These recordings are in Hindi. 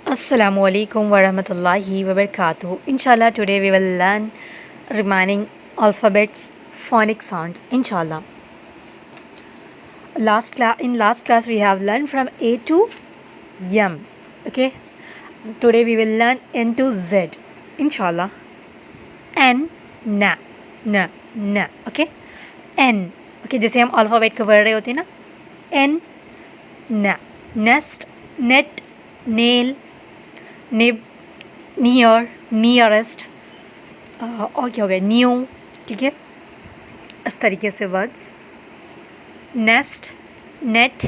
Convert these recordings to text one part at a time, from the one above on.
Assalamualaikum warahmatullahi wabarakatuh. Inshallah, today we will learn remaining alphabets, phonic sounds. Inshallah. In last class we have learned from A to M. Okay. Today we will learn N to Z. Inshallah. N, na, na, na. Okay. N. Okay. जैसे हम अल्फ़ाबेट को पढ़ रहे होते हैं ना. N, na, nest, net, nail, nib, near, nearest, और क्या हो गया, न्यू. ठीक है, इस तरीके से words. Nest, net,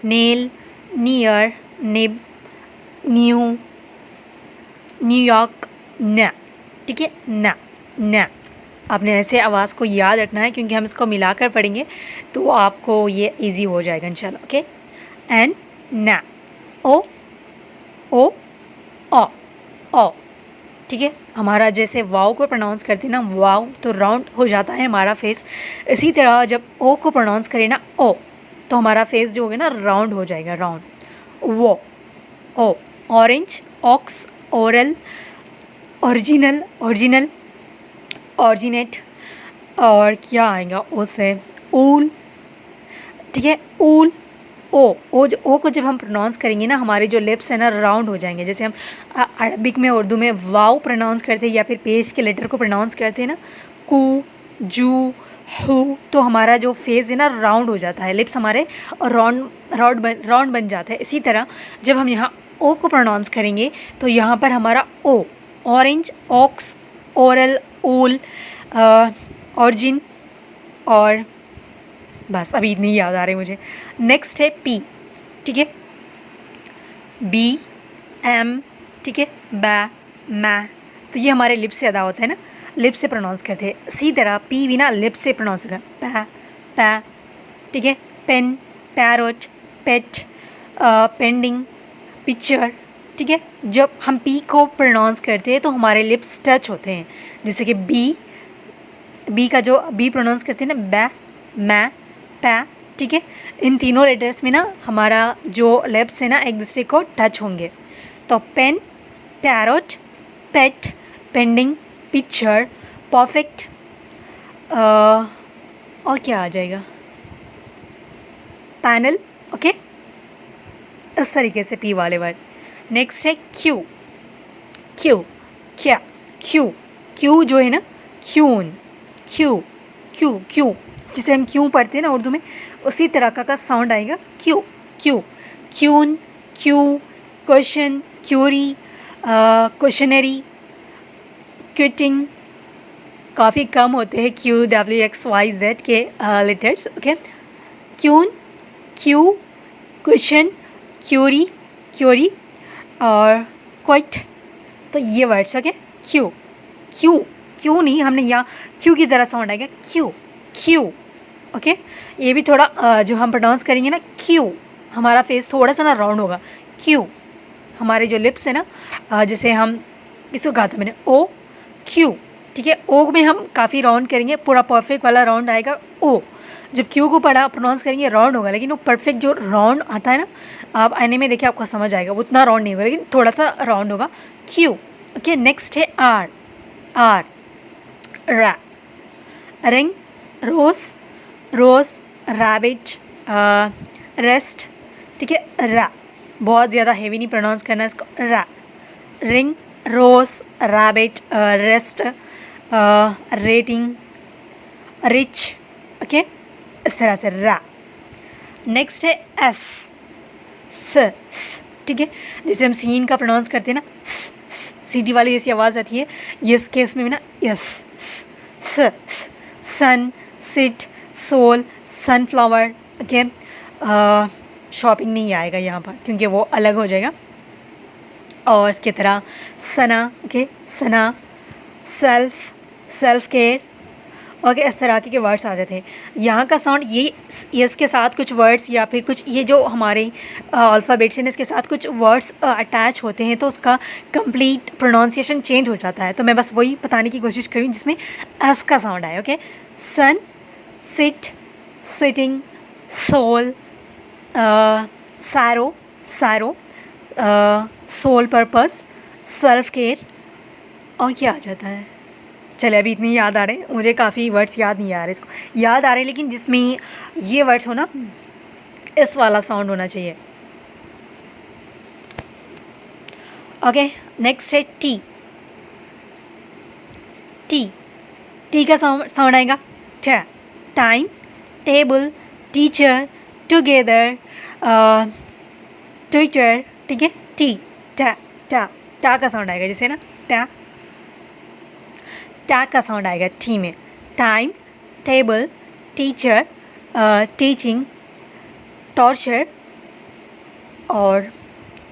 nail, near, nib, new, New York, न. ठीक है, न, न. आपने ऐसे आवाज़ को याद रखना है क्योंकि हम इसको मिलाकर पढ़ेंगे तो आपको ये इजी हो जाएगा इंशाल्लाह. ओके. एन, न. ओ, ओ, ओ, ओ. ठीक है, हमारा जैसे वाव को प्रोनाउंस करते हैं ना, वाव तो राउंड हो जाता है हमारा फेस. इसी तरह जब ओ को प्रोनाउंस करें ना, ओ, तो हमारा फेस जो होगा ना राउंड हो जाएगा, राउंड. वो, O. Orange, ox, oral, original, original, originate. और क्या आएगा ओ से, ऊल. ठीक है, ऊल. ओ ओ को जब हम प्रोनाउंस करेंगे ना, हमारे जो लिप्स हैं ना राउंड हो जाएंगे. जैसे हम अरबिक में, उर्दू में वाव प्रोनाउंस करते हैं या फिर पेश के लेटर को प्रोनाउंस करते हैं ना, कू, जू, हु, तो हमारा जो फेस है ना राउंड हो जाता है, लिप्स हमारे राउंड बन जाता है. इसी तरह जब हम यहाँ ओ को प्रोनाउंस करेंगे तो यहाँ पर हमारा ओ, ऑरेंज, ऑक्स, ओरल, ऊल, ऑरिजिन, और बस अभी इतनी याद आ रही मुझे. नेक्स्ट है पी. ठीक है, बी, एम. ठीक है, बै, मै. तो ये हमारे लिप से अदा होता है ना, लिप से प्रोनाउंस करते हैं. इसी तरह पी भी ना लिप से प्रोनाउंस होगा, पै, पै. ठीक है, पेन, पैरोट, पेट, पेंडिंग, पिक्चर. ठीक है, जब हम पी को प्रोनाउंस करते हैं तो हमारे लिप्स टच होते हैं. जैसे कि बी का जो बी प्रोनाउंस करते हैं ना, बै, मै, पै. ठीक है, इन तीनों लेटर्स में ना हमारा जो लिप्स है ना एक दूसरे को टच होंगे. तो पेन, पैरोट, पेट, पेंडिंग, पिक्चर, परफेक्ट, और क्या आ जाएगा, पैनल. ओके, इस तरीके से पी वाले वर्ड. नेक्स्ट है क्यू. क्यू, क्या, क्यू. क्यू जो है ना, क्यून, क्यू, क्यू, क्यू. जिसे हम क्यों पढ़ते हैं ना उर्दू में, उसी तरह का साउंड आएगा, Q, Q. Queen, Q, question, query, questionnaire, quitting. काफ़ी कम होते हैं Q, W, X, Y, Z के letters. Okay, queen, Q, question, query, query, और क्विट. तो ये words. Okay, Q, Q, Q नहीं, हमने यहाँ क्यू की तरह साउंड आएगा, क्यू, क्यू. ओके, ये भी थोड़ा जो हम प्रोनाउंस करेंगे ना, क्यू, हमारा फेस थोड़ा सा ना राउंड होगा, क्यू. हमारे जो लिप्स है ना, जैसे हम इसको कहा था मैंने, ओ, क्यू. ठीक है, ओ में हम काफ़ी राउंड करेंगे, पूरा परफेक्ट वाला राउंड आएगा ओ. जब क्यू को पढ़ा प्रोनाउंस करेंगे राउंड होगा, लेकिन वो परफेक्ट जो राउंड आता है ना, आप आईने में देखिए आपको समझ आएगा, उतना राउंड नहीं होगा लेकिन थोड़ा सा राउंड होगा, क्यू. ओके, नेक्स्ट है आर. आर, रा, रिंग, रोज, रोज, रैबिट, रेस्ट. ठीक है, रा. बहुत ज़्यादा हेवी नहीं प्रोनाउंस करना है इसको, रा. Ring, rose, rabbit, rest, rating, rich. Okay, इस तरह से रा. नेक्स्ट है एस. स. ठीक है, जैसे हम सीन का प्रोनाउंस करते हैं ना, सीटी वाली जैसी आवाज़ आती है, ये इस केस में भी ना, यस. स, sun, sit, soul, sunflower. Okay, shopping नहीं आएगा यहाँ पर क्योंकि वो अलग हो जाएगा. और इसके तरह सना. ओके, सना, सेल्फ, सेल्फ केयर. ओके, इस तरह के वर्ड्स आ जाते हैं. यहाँ का साउंड ये इसके साथ कुछ वर्ड्स या फिर कुछ ये जो हमारे अल्फ़ाबेट्स हैं इसके साथ कुछ वर्ड्स अटैच होते हैं तो उसका कंप्लीट प्रोनाउंसिएशन चेंज हो जाता है. तो मैं बस वही बताने की कोशिश करूँ जिसमें एस का साउंड आए. Okay, sun, sit, sitting, soul, sorrow, sorrow, sole purpose, self care, और क्या आ जाता है? चले अभी इतनी याद आ रहे हैं, मुझे काफ़ी वर्ड्स याद नहीं आ रहे, इसको याद आ रहे हैं लेकिन जिसमें ये वर्ड्स हो ना, इस वाला साउंड होना चाहिए। ओके, नेक्स्ट है टी। टी, टी का साउंड आएगा ट। Time, table, teacher, together, Twitter, ठीक है। टी, टा, टा, टा का साउंड आएगा जैसे ना, टा, टा का साउंड आएगा टी में। Time, table, teacher, teaching, torture, और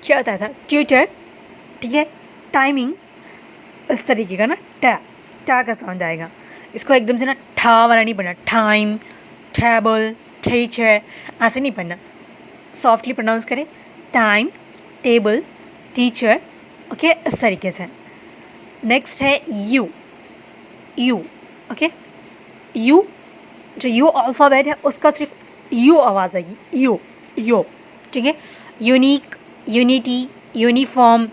क्या होता था, ट्यूटर, ठीक है। टाइमिंग, इस तरीके का ना, टा, टा का साउंड आएगा। इसको एकदम से ना ठा वाला नहीं पढ़ना, टाइम, टेबल, टीचर, ऐसे नहीं पढ़ना, सॉफ्टली प्रोनाउंस करें, टाइम, टेबल, टीचर, ओके, इस तरीके से। नेक्स्ट है यू। यू, ओके, यू, जो यू अल्फ़ाबेट है उसका सिर्फ यू आवाज़ आएगी, यू, यो, ठीक है। Unique, unity, uniform,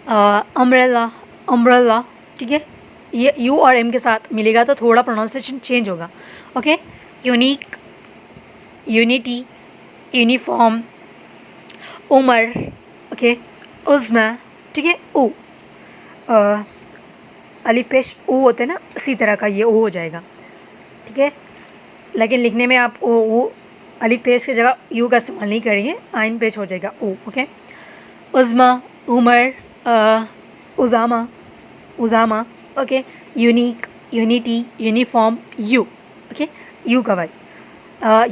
umbrella, umbrella, ठीक है। ये यू और एम के साथ मिलेगा तो थोड़ा प्रोनाउंसिएशन चेंज होगा, okay. Unique, unity, uniform, Umar, okay, Uzma, ठीक है। ओ, अलिफ पेश ओ होते हैं ना, इसी तरह का ये ओ हो जाएगा, ठीक है। लेकिन लिखने में आप ओ अलिफ पेश की जगह यू का इस्तेमाल नहीं करेंगे, आइन पेश हो जाएगा ओ, ओके। उज़मा, उमर, उज़ामा, उज़ामा, okay. Unique, unity, uniform, U, okay. U का वर्ड,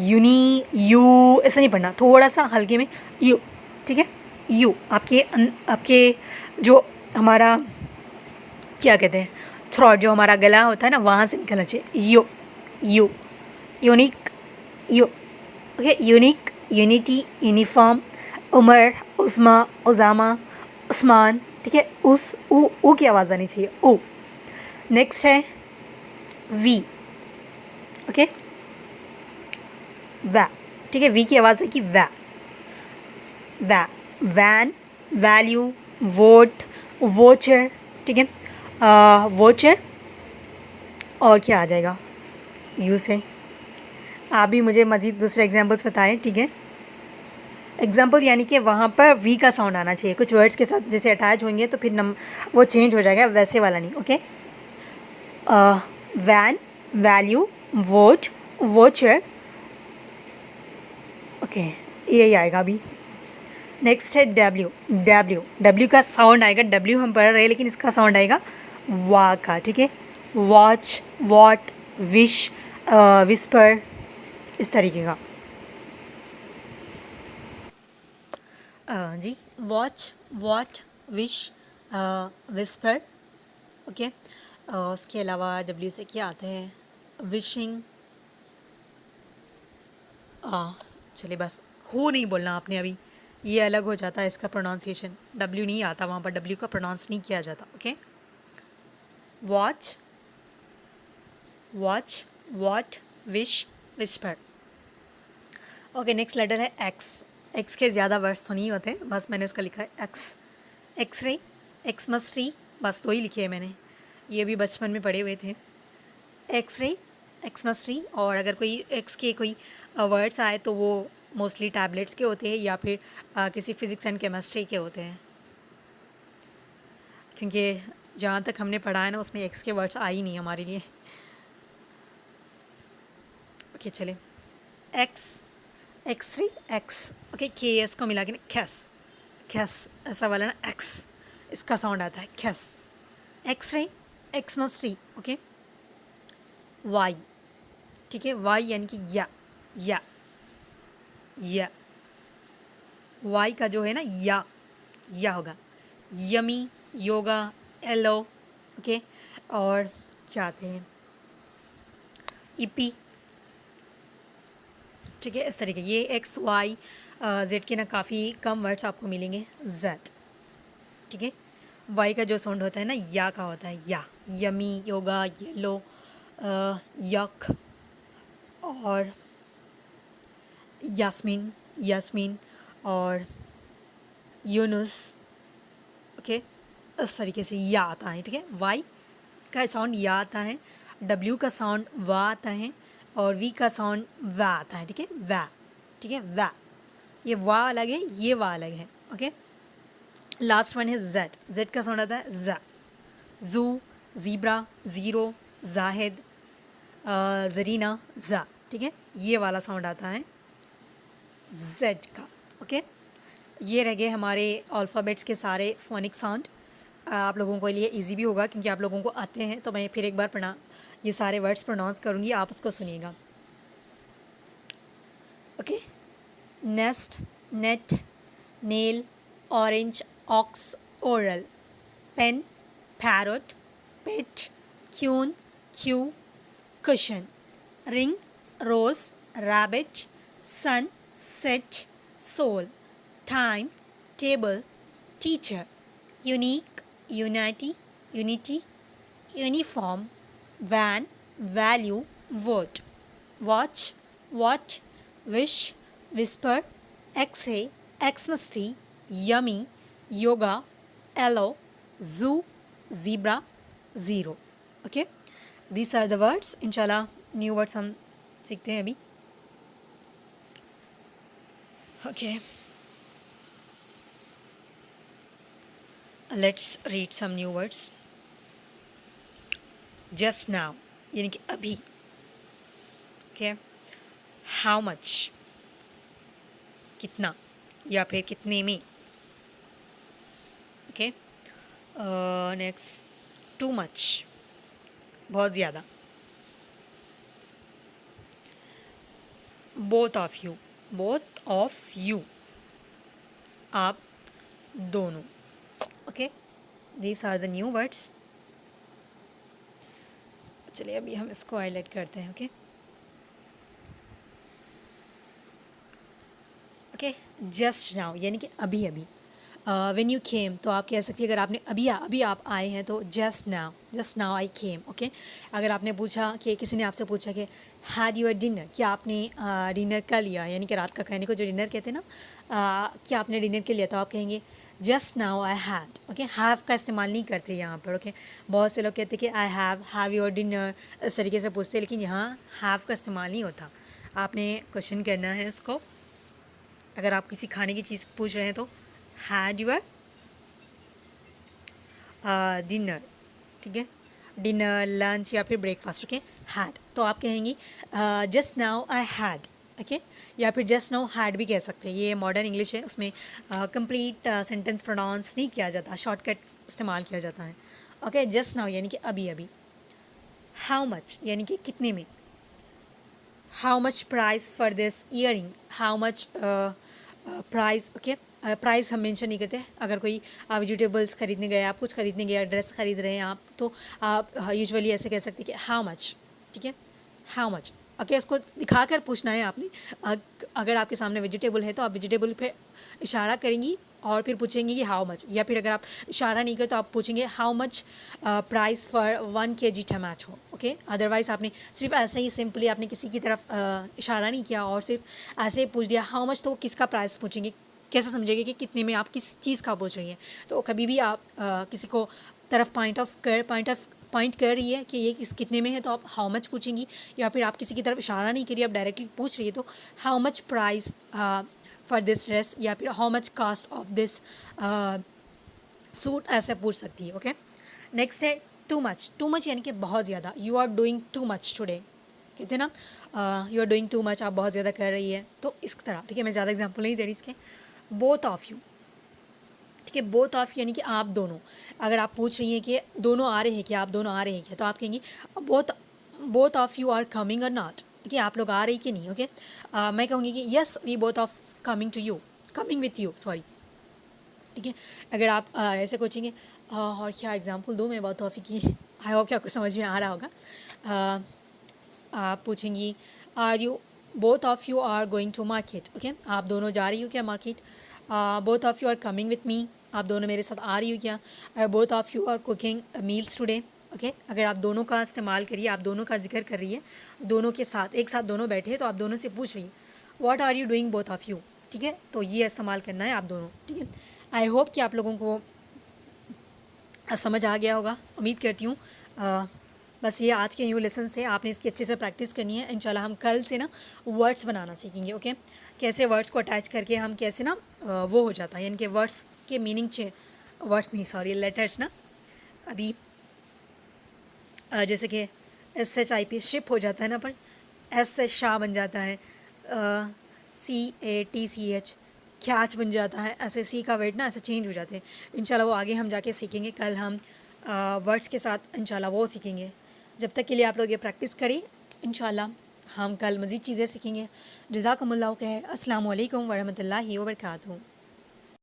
यूनी, यू ऐसे नहीं पढ़ना, थोड़ा सा हल्के में यू, ठीक है। यू आपके जो हमारा क्या कहते हैं, थ्रोट, जो हमारा गला होता है ना, वहाँ से निकलना चाहिए, U, U, unique, U, okay. Unique, unity, uniform, Umar, उस्मा, उजामा, उस्मान, ठीक है। उस ऊ की आवाज़ आनी चाहिए, ऊ। नेक्स्ट है वी, ओके, वै, ठीक है। वी की आवाज़ है कि वै, वै, वैन, वैल्यू, वोट, वोचर, ठीक है। वोचर, और क्या आ जाएगा यू से? आप भी मुझे मज़ीद दूसरे एग्जांपल्स बताएं, ठीक है। एग्जाम्पल यानी कि वहाँ पर वी का साउंड आना चाहिए, कुछ वर्ड्स के साथ जैसे अटैच होंगे तो फिर वो चेंज हो जाएगा, वैसे वाला नहीं, okay. Van, value, vote, voucher, okay, यही आएगा अभी। नेक्स्ट है डब्ल्यू। डब्ल्यू, डब्ल्यू का साउंड आएगा, डब्ल्यू हम पढ़ रहे हैं लेकिन इसका साउंड आएगा वा का, ठीक है। वॉच, वॉट, विश, विस्पर, इस तरीके का। जी, watch, what, wish, whisper, okay. उसके अलावा डब्ल्यू से क्या आते हैं, विशिंग, चलिए बस, हो नहीं बोलना आपने अभी, ये अलग हो जाता है इसका प्रोनाउंसिएशन, डब्ल्यू नहीं आता वहाँ पर, डब्ल्यू का प्रोनाउंस नहीं किया जाता, okay. Watch, watch, what, wish, whisper, okay. Next letter है एक्स। एक्स के ज़्यादा वर्ड्स तो नहीं होते, बस मैंने उसका लिखा है एक्स। एक्सरे, एक्समस ट्री, बस दो ही लिखे हैं मैंने, ये भी बचपन में पढ़े हुए थे। एक्सरे, एक्समस ट्री, और अगर कोई एक्स के कोई वर्ड्स आए तो वो मोस्टली टैबलेट्स के होते हैं या फिर किसी फिज़िक्स एंड केमिस्ट्री के होते हैं, क्योंकि जहाँ तक हमने पढ़ा है ना उसमें एक्स के वर्ड्स आ ही नहीं हमारे लिए, ओके। चले एक्स, एक्स3, एक्स, ओके। के एस को मिला के ना खैस, खैस, ऐसा वाला ना एक्स, इसका साउंड आता है खैस। X-ray, Xmas tree, okay. Y, ठीक है। वाई यानी कि या, या, या, वाई का जो है ना या होगा। Yummy, yoga, yellow, okay. और क्या आते हैं, ईपी, ठीक है। इस तरीके ये एक्स, वाई, जेड के ना काफ़ी कम वर्ड्स आपको मिलेंगे, जेड, ठीक है। वाई का जो साउंड होता है ना या का होता है, या, यमी, योगा, येलो, यक, और यास्मीन, यास्मीन, और यूनुस, ओके, इस तरीके से या आता है, ठीक है। वाई का साउंड या आता है, डब्ल्यू का साउंड वा आता है, और वी का साउंड वा आता है, ठीक है, वा, ठीक है, वा। ये वा अलग है, ये वा अलग है, ओके। लास्ट वन है जेड, जेड का साउंड आता है जा, जू, ज़ीब्रा, ज़ीरो, जाहिद, जरीना, जा, ठीक है, ये वाला साउंड आता है जेड का, ओके। ये रह गए हमारे अल्फ़ाबेट्स के सारे फोनिक साउंड। आप लोगों के लिए इजी भी होगा क्योंकि आप लोगों को आते हैं, तो मैं फिर एक बार ये सारे वर्ड्स प्रोनाउंस करूँगी, आप उसको सुनिएगा, okay. Nest, net, nail, orange, ox, oral, pen, parrot, pet, queen, Q, cushion, ring, rose, rabbit, sun, set, soul, time, table, teacher, unique, unity, unity, uniform, van, value, vote, watch, what, wish, whisper, x-ray, Xmas tree, yummy, yoga, yellow, zoo, zebra, zero, okay. These are the words. इंशाल्लाह न्यू वर्ड्स हम सीखते हैं अभी, okay. Let's read some new words. Just now यानी कि अभी, ओके। हाउ मच, कितना या फिर कितने में, ओके। नेक्स्ट, टू मच, बहुत ज़्यादा। Both of you, both of you, आप दोनों, okay. These are the new words. चलिए अभी हम इसको हाईलाइट करते हैं, ओके, ओके। जस्ट नाउ यानी कि अभी अभी। व्हेन यू केम, तो आप कह सकती हैं अगर आपने अभी आप आए हैं तो just now I came, okay. अगर आपने पूछा कि किसी ने आपसे पूछा कि हैड यूर डिनर, क्या आपने डिनर कर लिया, यानी कि रात का खाने को जो डिनर कहते हैं ना, क्या आपने डिनर कर लिया, तो आप कहेंगे just now I had, okay. Have का इस्तेमाल नहीं करते यहाँ पर, ओके। बहुत से लोग कहते हैं कि आई हैव योर डिनर, इस तरीके से पूछते हैं, लेकिन यहाँ हैव का इस्तेमाल नहीं होता। आपने क्वेश्चन करना है इसको, अगर आप किसी खाने की चीज़ पूछ रहे हैं तो हैड यूर डिनर, ठीक है, डिनर, लंच या फिर ब्रेकफास्ट, ओके। हैड, तो आप कहेंगी just now I had, okay, या फिर जस्ट नाउ हैड भी कह सकते हैं। ये मॉडर्न इंग्लिश है, उसमें कंप्लीट सेंटेंस प्रोनाउंस नहीं किया जाता, शॉर्टकट इस्तेमाल किया जाता है, ओके। जस्ट नाउ यानी कि अभी अभी। हाउ मच यानी कि कितने में। How much price for this earring, how much price, okay. Price हम मेंशन नहीं करते। अगर कोई वेजिटेबल्स खरीदने गए, आप कुछ खरीदने गए, ड्रेस खरीद रहे हैं आप, तो आप यूजुअली ऐसे कह सकते हैं कि हाउ मच, ठीक है, हाउ मच, ओके। इसको दिखा कर पूछना है आपने। अगर आपके सामने वेजिटेबल है तो आप वेजिटेबल पे इशारा करेंगी और फिर पूछेंगे कि हाउ मच, या फिर अगर आप इशारा नहीं करते तो आप पूछेंगे how much price for 1 kg tomato, okay. Otherwise आपने सिर्फ ऐसे ही सिंपली आपने किसी की तरफ इशारा नहीं किया और सिर्फ ऐसे ही पूछ दिया हाउ मच, तो वो किसका प्राइस पूछेंगे, कैसे समझेंगे कि कितने में आप किस चीज़ का पूछ रही हैं। तो कभी भी आप किसी को तरफ पॉइंट कर रही है कि ये कितने में है, तो आप हाउ मच पूछेंगी, या फिर आप किसी की तरफ इशारा नहीं करिए, आप डायरेक्टली पूछ रही है तो how much price for this dress, या फिर how much cost of this suit, ऐसे पूछ सकती है, ओके। नेक्स्ट है टू मच यानी कि बहुत ज़्यादा। You are doing too much today, कहते हैं ना, you are doing too much, आप बहुत ज़्यादा कर रही है, तो इस तरह, ठीक है। मैं ज़्यादा एग्जाम्पल नहीं दे रही इसके। बोथ ऑफ यू, ठीक है, बोथ ऑफ यानी कि आप दोनों। अगर आप पूछ रही हैं कि दोनों आ रहे हैं क्या, आप दोनों आ रहे हैं क्या, तो आप कहेंगी both of you are coming or not, ठीक है, आप लोग आ रही कि नहीं, ओके। मैं कहूँगी कि yes we both of coming with you, sorry, ठीक है। अगर आप ऐसे पूछेंगे और क्या एग्जांपल दूँ मैं बोथ ऑफ की, आई होप कि आपको समझ में आ रहा होगा। आप पूछेंगी are you both of you are going to market, okay, आप दोनों जा रही हो क्या market. Both of you are coming with me, आप दोनों मेरे साथ आ रही हो क्या। Both of you are cooking meals today, okay. अगर आप दोनों का इस्तेमाल करिए, आप दोनों का जिक्र कर रही है, दोनों के साथ एक साथ दोनों बैठे हैं, तो आप दोनों से पूछ रही है what are you doing both of you, ठीक है, तो ये इस्तेमाल करना है आप दोनों, ठीक है। आई होप कि आप लोगों को समझ आ गया होगा, उम्मीद करती हूँ। बस ये आज के न्यू लेसन थे, आपने इसकी अच्छे से प्रैक्टिस करनी है। इंशाल्लाह हम कल से ना वर्ड्स बनाना सीखेंगे, ओके। कैसे वर्ड्स को अटैच करके हम कैसे ना वो हो जाता है, यानी कि वर्ड्स के मीनिंग वर्ड्स नहीं, सॉरी, लेटर्स ना। अभी जैसे कि SHIP शिप हो जाता है ना, पर S से शाह बन जाता है, CATCH ख्याच बन जाता है, ऐसे सी का वेट ना ऐसे चेंज हो जाते हैं। इंशाल्लाह वो आगे हम जाके सीखेंगे, कल हम वर्ड्स के साथ इंशाल्लाह वो सीखेंगे। जब तक के लिए आप लोग ये प्रैक्टिस करें, इंशाल्लाह हम कल मज़ीद चीज़ें सीखेंगे। जज़ाकुमुल्लाह खैर। अस्सलामु अलैकुम वरहमतुल्लाहि वबरकातुहू।